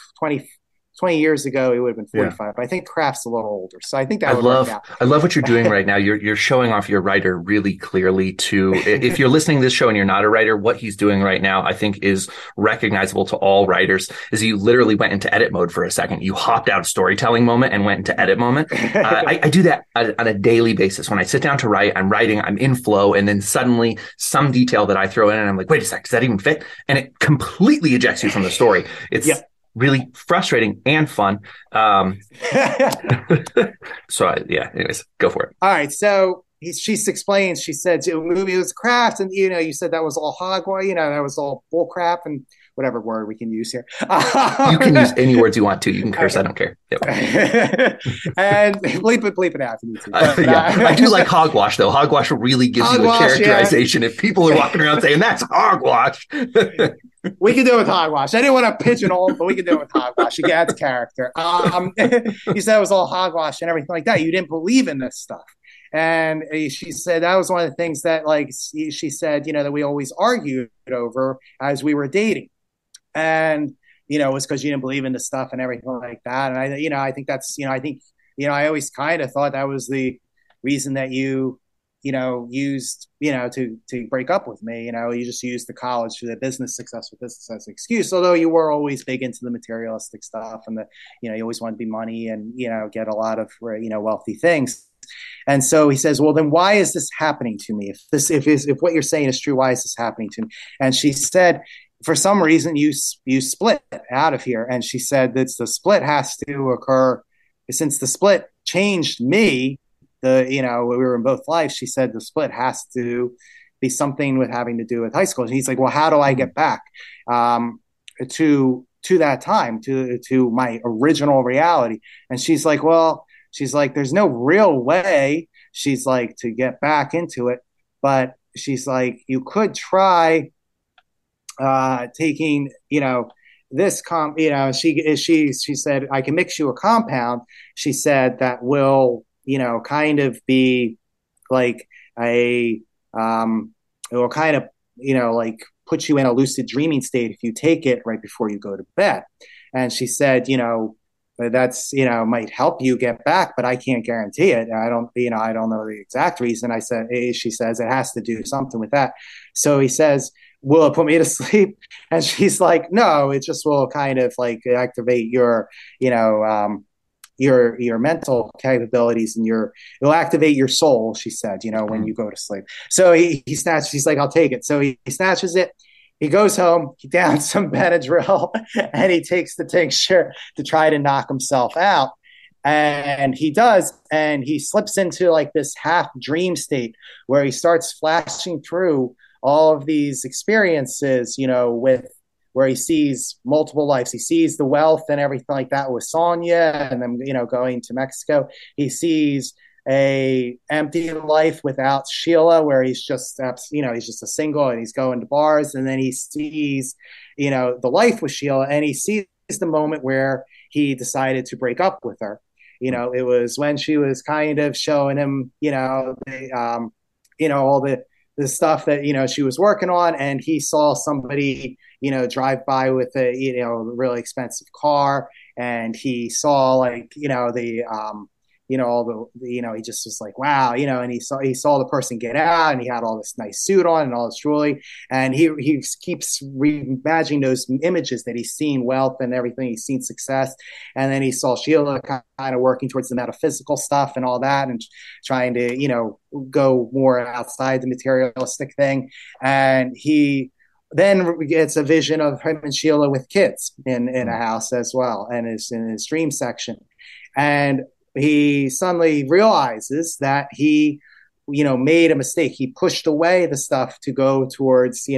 20 years ago, he would have been
Yeah.
45. But I think Craft's a little older, so I think
I
that would work
love
out.
I love what you're doing right now. You're showing off your writer really clearly to if you're listening to this show and you're not a writer, what he's doing right now, I think is recognizable to all writers, is you literally went into edit mode for a second. You hopped out of storytelling moment and went into edit moment. I do that on a daily basis. When I sit down to write, I'm writing, I'm in flow, and then suddenly some detail that I throw in and I'm like, wait a sec, does that even fit? And it completely ejects you from the story. It's
Yep.
really frustrating and fun. Anyways, go for it.
All right, so she explains. She said the movie was Craft, and you said that was all hogwash. That was all bull crap, and whatever word we can use here.
You can use any words you want to. You can curse.
Okay.
I don't care. Yep.
And bleep it out if you need to. But,
I do like hogwash though. Hogwash really gives you a characterization. Yeah. If people are walking around saying that's hogwash,
we can do it with hogwash. I didn't want to pigeonhole, but we can do it with hogwash. It adds character. You said it was all hogwash and everything like that. You didn't believe in this stuff. And she said that was one of the things that, she said, that we always argued over as we were dating. And, it was because you didn't believe in the stuff and everything like that. And I think that's, I always kind of thought that was the reason that you used, to break up with me. You just used the college for the successful business as an excuse, although you were always big into the materialistic stuff and you always wanted to be money and, get a lot of, wealthy things. And so he says, well, then why is this happening to me? If what you're saying is true, why is this happening to me? And she said, for some reason you split out of here. And she said that the split has to occur since the split changed me. We were in both lives. She said the split has to be something with having to do with high school. And he's like, well, how do I get back? to that time, to my original reality. And she's like, well, she's like, there's no real way, she's like, to get back into it, but she's like, you could try taking, this she said, I can mix you a compound, she said, that will, kind of be like a it will kind of, like put you in a lucid dreaming state if you take it right before you go to bed. And she said, that's, might help you get back, but I can't guarantee it. I don't know the exact reason. I said, she says it has to do something with that. So he says, will it put me to sleep? And she's like, no, it just will kind of like activate your, your mental capabilities, and it'll activate your soul, she said, when you go to sleep. So he snatched, he's like, I'll take it. So he snatches it. He goes home, he downs some Benadryl, and he takes the tincture to try to knock himself out. And he does, and he slips into like this half dream state where he starts flashing through all of these experiences, with where he sees multiple lives. He sees the wealth and everything like that with Sonia, and then, going to Mexico. He sees a empty life without Sheila, where he's just, he's just a single and he's going to bars. And then he sees, the life with Sheila, and he sees the moment where he decided to break up with her. It was when she was kind of showing him, all the stuff that, she was working on, and he saw somebody, drive by with a, really expensive car, and he saw like, all the, he just was like, wow, and he saw the person get out, and he had all this nice suit on and all this jewelry, and he keeps reimagining those images that he's seen wealth and everything, he's seen success, and then he saw Sheila kind of working towards the metaphysical stuff and all that, and trying to, go more outside the materialistic thing, and he then gets a vision of him and Sheila with kids in a house as well, and is in his dream section, and he suddenly realizes that he, made a mistake. He pushed away the stuff to go towards, he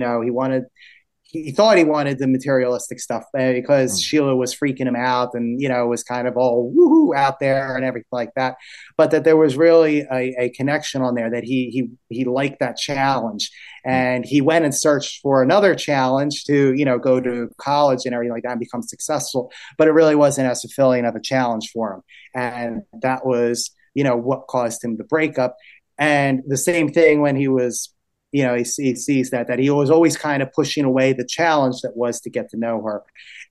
thought he wanted the materialistic stuff because Sheila was freaking him out, and, was kind of all woohoo out there and everything like that. But that there was really a connection on there, that he liked that challenge. And he went and searched for another challenge to, go to college and everything like that and become successful. But it really wasn't as fulfilling of a challenge for him. And that was, what caused him the breakup. And the same thing when he was, he sees that he was always kind of pushing away the challenge that was to get to know her.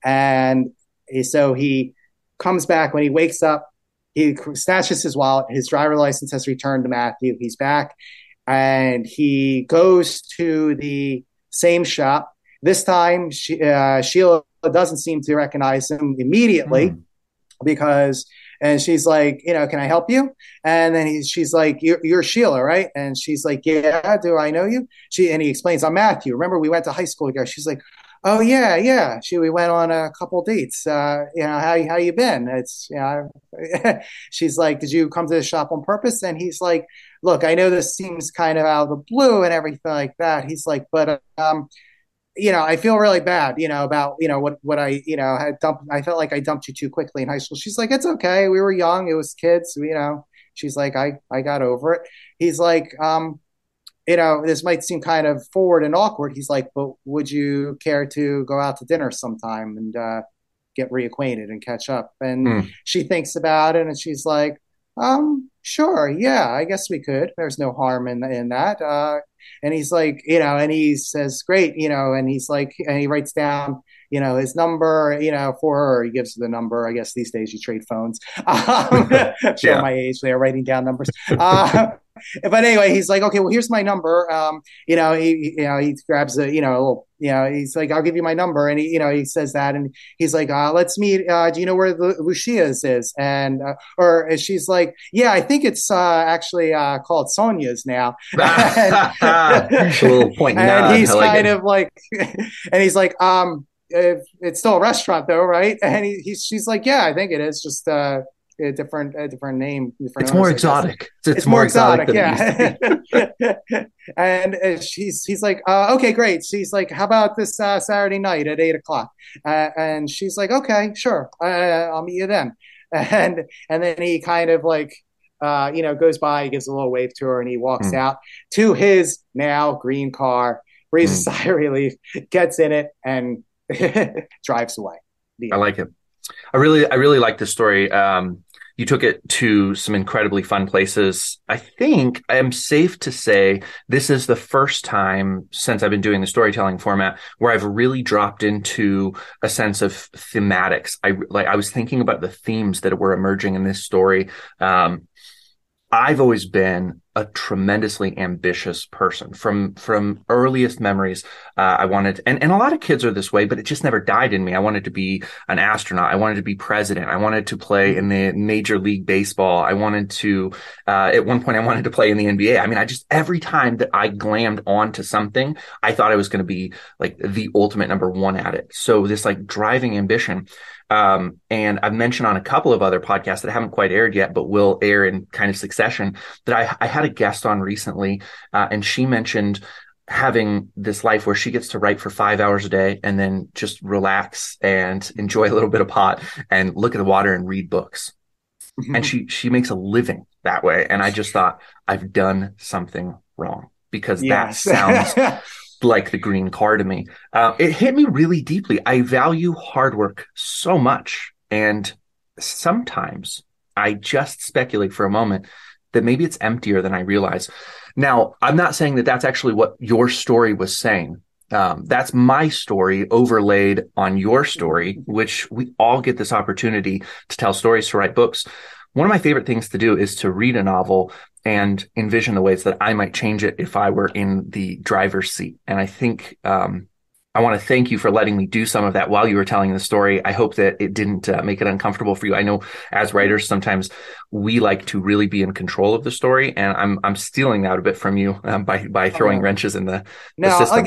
And so he comes back. When he wakes up, he snatches his wallet. His driver license has returned to Matthew. He's back, and he goes to the same shop. This time, Sheila doesn't seem to recognize him immediately because... And she's like, can I help you? And then she's like, you're Sheila, right? And she's like, yeah, do I know you? And he explains, I'm Matthew. Remember, we went to high school together. She's like, oh yeah. We went on a couple dates. How you been? It's, she's like, did you come to the shop on purpose? And he's like, look, I know this seems kind of out of the blue and everything like that. He's like, but I feel really bad, about, what I, had dumped. I felt like I dumped you too quickly in high school. She's like, it's okay. We were young. It was kids, she's like, I got over it. He's like, this might seem kind of forward and awkward. He's like, but would you care to go out to dinner sometime and get reacquainted and catch up? And she thinks about it, and she's like, sure. Yeah, I guess we could. There's no harm in that. And he's like, and he says, great, and he's like, and he writes down, his number, for her. He gives her the number. I guess these days you trade phones. Show my age. They are writing down numbers. But anyway, he's like, okay, well, here's my number. He grabs a, little, he's like, I'll give you my number. And he says that, and he's like, let's meet. Do you know where Lucia's is? And, or she's like, yeah, I think it's actually called Sonia's now.
A little point.
And he's kind of like, and he's like, it's still a restaurant though, right? And she's like, yeah, I think it is. Just, a different name, different
It's more
owners, I guess.
exotic. It's
It's
more
more
exotic
exotic,
than it used to
yeah.
be.
And he's like, okay, great. She's like, how about this Saturday night at 8 o'clock? And she's like, okay, sure, I'll meet you then. And then he kind of like, goes by, he gives a little wave to her, and he walks
Mm,
out to his now green car, breathes a
mm.
sigh of relief, gets in it, and drives away. The
I
end.
like it. I really like this story. You took it to some incredibly fun places. I think I am safe to say this is the first time since I've been doing the storytelling format where I've really dropped into a sense of thematics. I was thinking about the themes that were emerging in this story. I've always been a tremendously ambitious person from earliest memories. I wanted, and a lot of kids are this way, but it just never died in me. I wanted to be an astronaut. I wanted to be president. I wanted to play in the Major League Baseball. I wanted to, at one point, I wanted to play in the NBA. I mean, every time that I glammed onto something, I thought I was going to be like the ultimate number one at it. So this like driving ambition. And I've mentioned on a couple of other podcasts that haven't quite aired yet, but will air in kind of succession, that I had a guest on recently, and she mentioned having this life where she gets to write for 5 hours a day and then just relax and enjoy a little bit of pot and look at the water and read books. And she makes a living that way. And I just thought, I've done something wrong, because that
Yes.
sounds like the green car to me. It hit me really deeply. I value hard work so much. And sometimes I just speculate for a moment that maybe it's emptier than I realize. Now, I'm not saying that that's actually what your story was saying. That's my story overlaid on your story, which we all get this opportunity to tell stories, to write books. One of my favorite things to do is to read a novel and envision the ways that I might change it if I were in the driver's seat. And I think I want to thank you for letting me do some of that while you were telling the story. I hope that it didn't make it uncomfortable for you. I know as writers, sometimes we like to really be in control of the story, and I'm stealing that a bit from you by
Oh,
throwing
no.
wrenches in the
No,
system.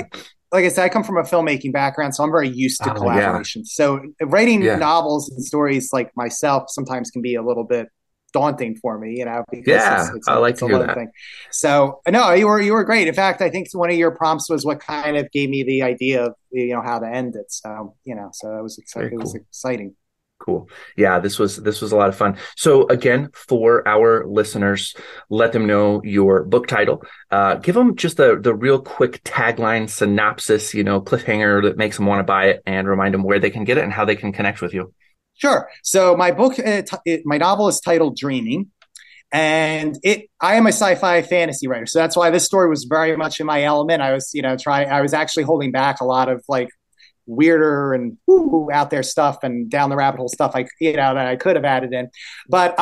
like I said, I come from a filmmaking background, so I'm very used to
Oh yeah,
collaboration. So writing
yeah,
novels and stories like myself sometimes can be a little bit daunting for me, because
yeah. I like
it's
to
a
hear
lone
that.
thing. So no, you were great. In fact, I think one of your prompts was what kind of gave me the idea of how to end it. So so that was
Very
exciting. It was
cool.
exciting.
Cool. Yeah, this was a lot of fun. So again, for our listeners, let them know your book title. Give them just the real quick tagline, synopsis, cliffhanger that makes them want to buy it, and remind them where they can get it and how they can connect with you.
Sure. So my book, my novel is titled Dreaming. And I am a sci-fi fantasy writer, so that's why this story was very much in my element. I was, I was actually holding back a lot of like weirder and out there stuff and down the rabbit hole stuff that I could have added in. But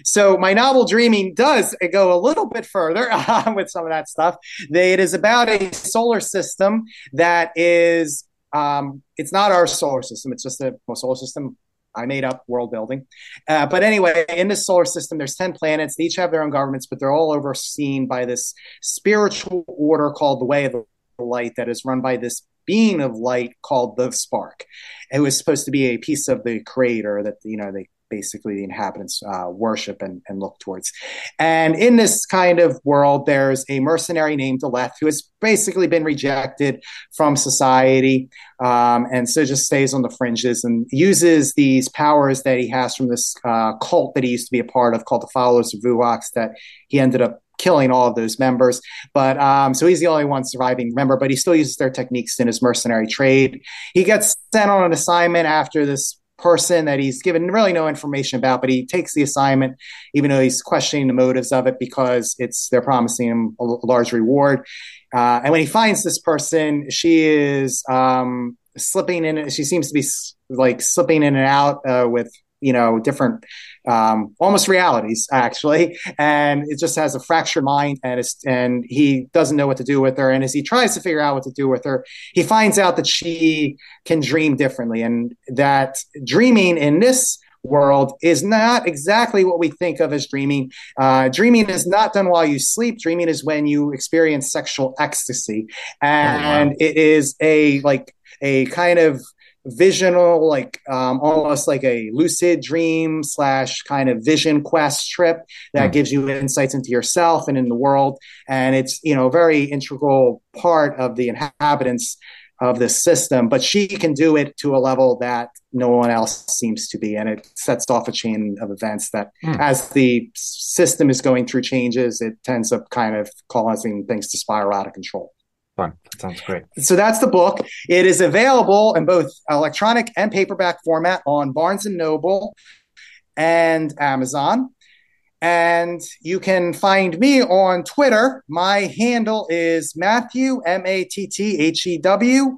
so my novel Dreaming does go a little bit further with some of that stuff. It is about a solar system that is it's not our solar system. It's just a solar system I made up, world building. But anyway, in this solar system, there's 10 planets. They each have their own governments, but they're all overseen by this spiritual order called the Way of the Light that is run by this being of light called the Spark. It was supposed to be a piece of the creator that, they basically the inhabitants worship and look towards. And in this kind of world, there's a mercenary named Aleth who has basically been rejected from society, and so just stays on the fringes and uses these powers that he has from this cult that he used to be a part of called the Followers of Vuox, that he ended up killing all of those members. But so he's the only one surviving member, but he still uses their techniques in his mercenary trade. He gets sent on an assignment after this person that he's given really no information about, but he takes the assignment, even though he's questioning the motives of it because they're promising him a large reward. And when he finds this person, she is slipping in. She seems to be like slipping in and out with different almost realities actually, and it just has a fractured mind, and he doesn't know what to do with her. And as he tries to figure out what to do with her, he finds out that she can dream differently, and that dreaming in this world is not exactly what we think of as dreaming. Dreaming is not done while you sleep. Dreaming is when you experience sexual ecstasy,
Oh wow.
and it is a kind of visional, like almost like a lucid dream slash kind of vision quest trip that gives you insights into yourself and in the world. And it's, a very integral part of the inhabitants of this system, but she can do it to a level that no one else seems to be. And it sets off a chain of events that as the system is going through changes, it tends up kind of causing things to spiral out of control.
Fun. That sounds great.
So that's the book. It is available in both electronic and paperback format on Barnes & Noble and Amazon. And you can find me on Twitter. My handle is Matthew, MattheWA,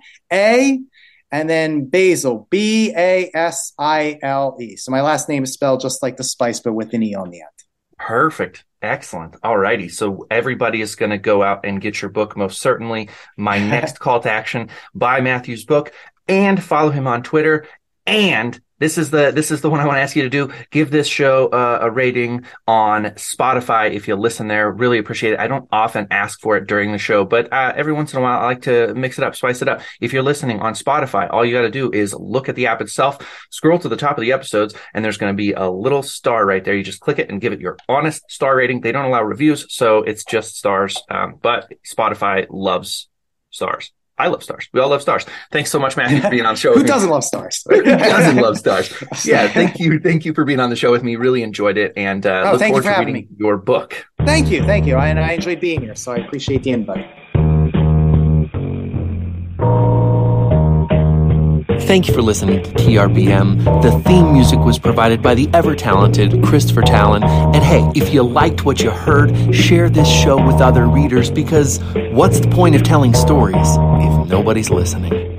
and then Basile, Basile. So my last name is spelled just like the spice, but with an E on the end.
Perfect. Excellent. All righty. So everybody is going to go out and get your book, most certainly. My next call to action, buy Matthew's book and follow him on Twitter. And this is the one I want to ask you to do. Give this show a rating on Spotify if you listen there. Really appreciate it. I don't often ask for it during the show, but every once in a while I like to mix it up, spice it up. If you're listening on Spotify, all you got to do is look at the app itself, scroll to the top of the episodes, and there's going to be a little star right there. You just click it and give it your honest star rating. They don't allow reviews, so it's just stars. But Spotify loves stars. I love stars. We all love stars. Thanks so much, Matthew, for being on the show with me.
Who doesn't love stars?
Who doesn't love stars? Yeah, thank you. Thank you for being on the show with me. Really enjoyed it. And look forward to reading your book.
Thank you. Thank you. I enjoyed being here, so I appreciate the invite.
Thank you for listening to TRBM. The theme music was provided by the ever-talented Christopher Talon. And hey, if you liked what you heard, share this show with other readers, because what's the point of telling stories if nobody's listening?